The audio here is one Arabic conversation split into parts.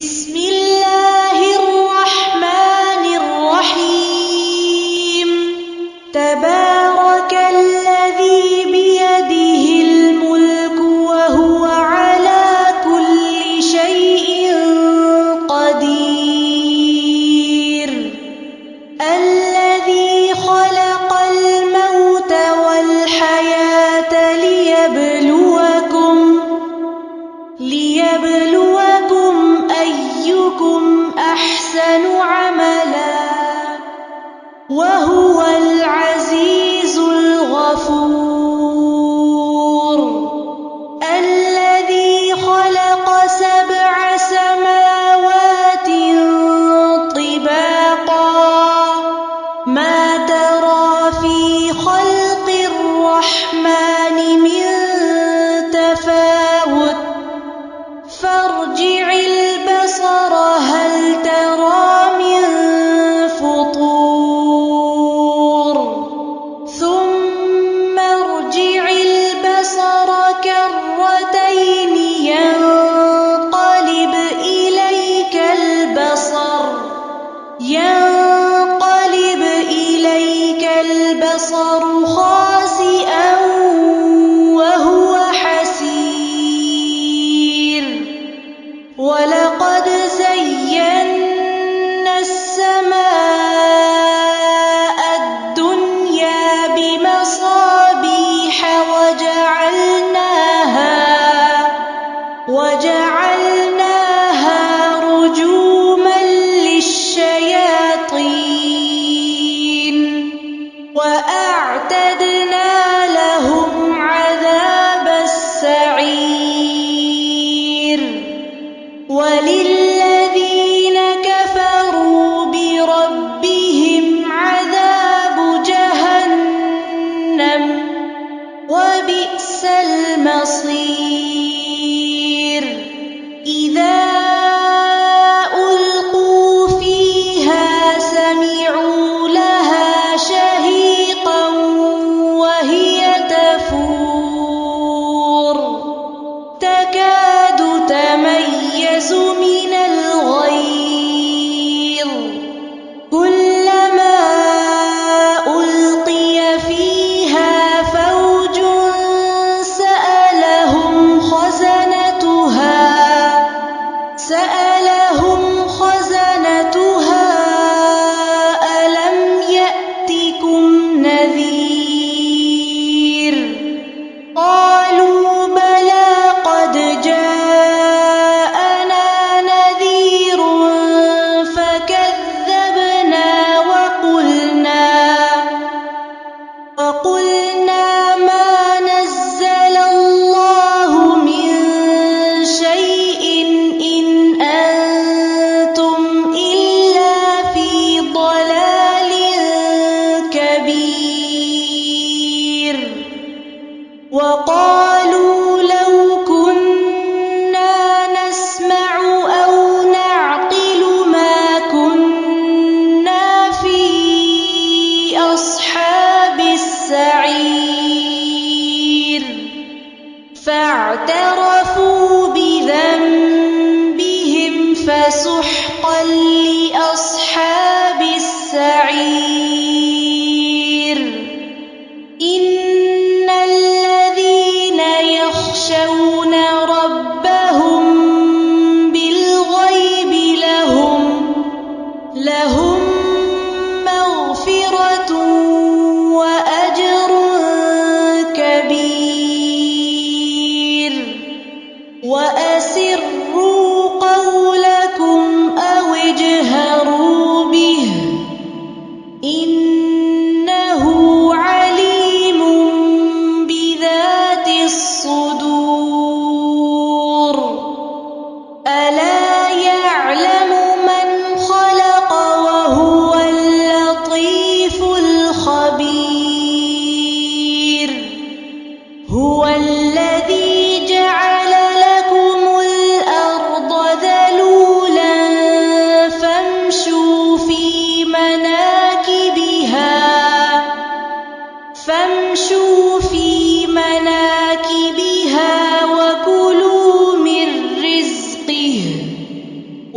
بسم الله الرحمن الرحيم. تبارك الذي بيده الملك وهو على كل شيء قدير. الذي خلق الموت والحياة ليبلوكم أيكم أحسن عملا وهو العزيز الغفور. الذي خلق 7 سماوات طباقا ما ترى في خلق الرحمن من تفاوت فارجع البصر هل ترى من فطور ثم ارجع البصر كرتين ينقلب إليك البصر خاسئا وهو حسير. ولقد زينا السماء الدنيا بمصابيح وجعلناها رجوما للشياطين وأعتدنا لهم عذاب السعير. وللذين كفروا بربهم عذاب جهنم وبئس المصير. إذا ألقوا فيها سمعوا لها شهيقا وهي تفور تكاد تميز من الغيظ كلما ألقي فيها فوج سألهم خزنتها ألم يأتكم نذير قالوا بلى قد جاءنا نذير فكذبنا وقلنا ما نزل الله من شيء إن أنتم إلا في ضلال كبير. وقالوا لو كنا نسمع أو نعقل ما كنا في أصحاب السعير. فاعترفوا بذنبهم فسحقا لأصحاب السعير. إن الذين يخشون ربهم بالغيب لهم مغفرة وأجر كبير. وأسروا قولكم أو اجهروا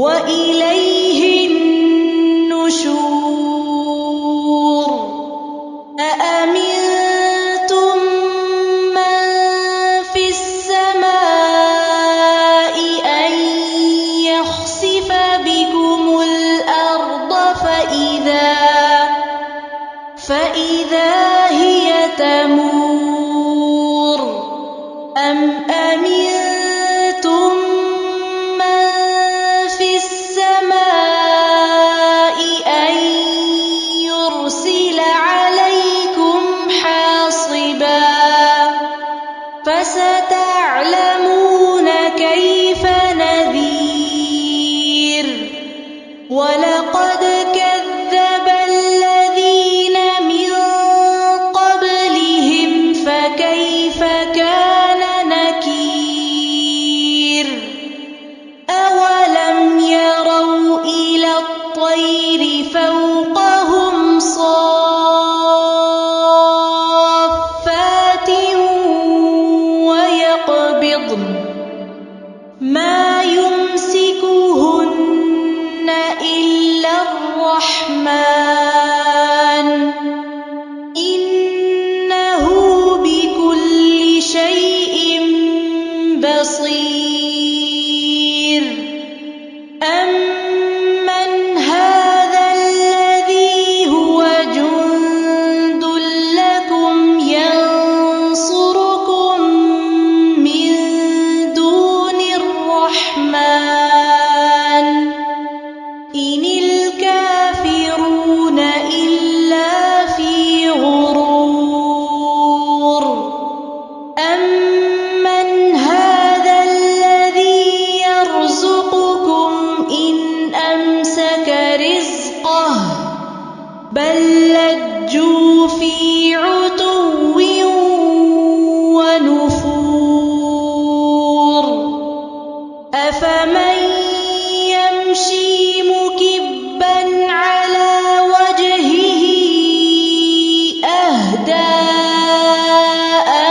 وإليه النشور أأمنتم من في السماء أن يخسف بكم الأرض فإذا هي تمور أم أمنتم من في السماء أن يرسل عليكم حاصبا فستعلمون كيف نذير ولقد كذب الذين من قبلهم فكيف كان نكير أولم يروا إلى الطير فوقهم صافات ويقبضن ما يمسكهن إلا الرحمن إنه بكل شيء بصير أمن هذا الذي هو جند لكم ينصركم من دون الرحمن إن الكافرون إلا في غرور أمن هذا الذي يرزقكم إن أمسك رزقه بل لجوا في عتو ونفور أفمن يمشي مكبا على وجهه أهدى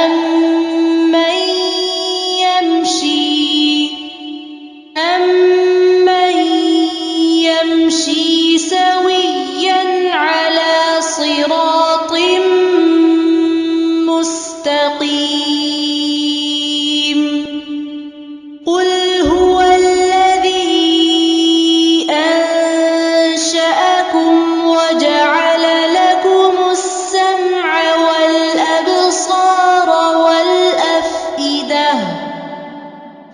أمن يمشي سويا على صراط مستقيم قل هو الذي أنشأكم وجعل لكم السمع والأبصار والأفئدة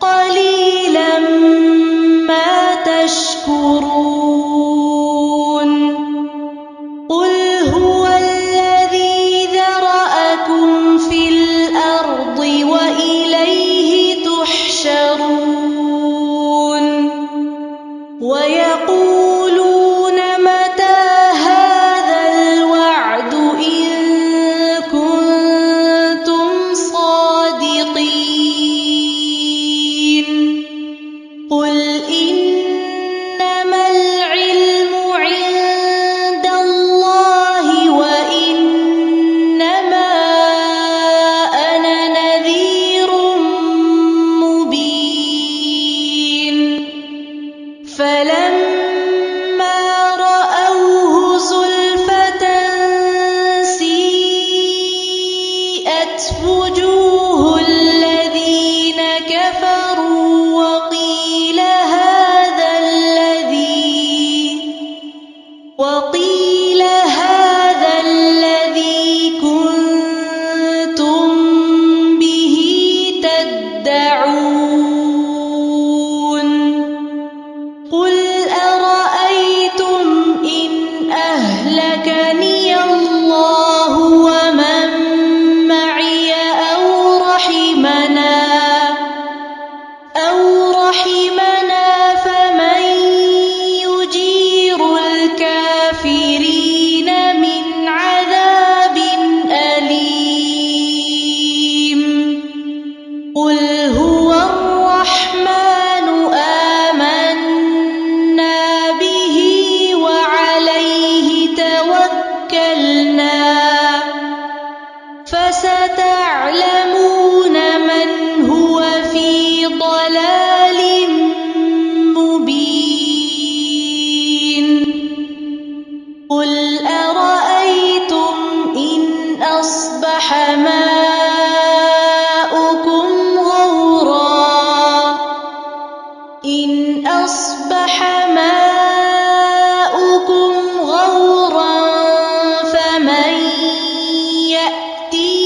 قليلا ما تشكرون قل هو الذي ذرأكم في الأرض وإليه تحشرون ويقولون متى هذا الوعد إن كنتم صادقين قل إنما العلم عند الله وإنما أنا نذير مبين فلما رأوه زلفة سيئت وجوه الذين كفروا وقيل هذا الذي كنتم به تدعون قل يأتي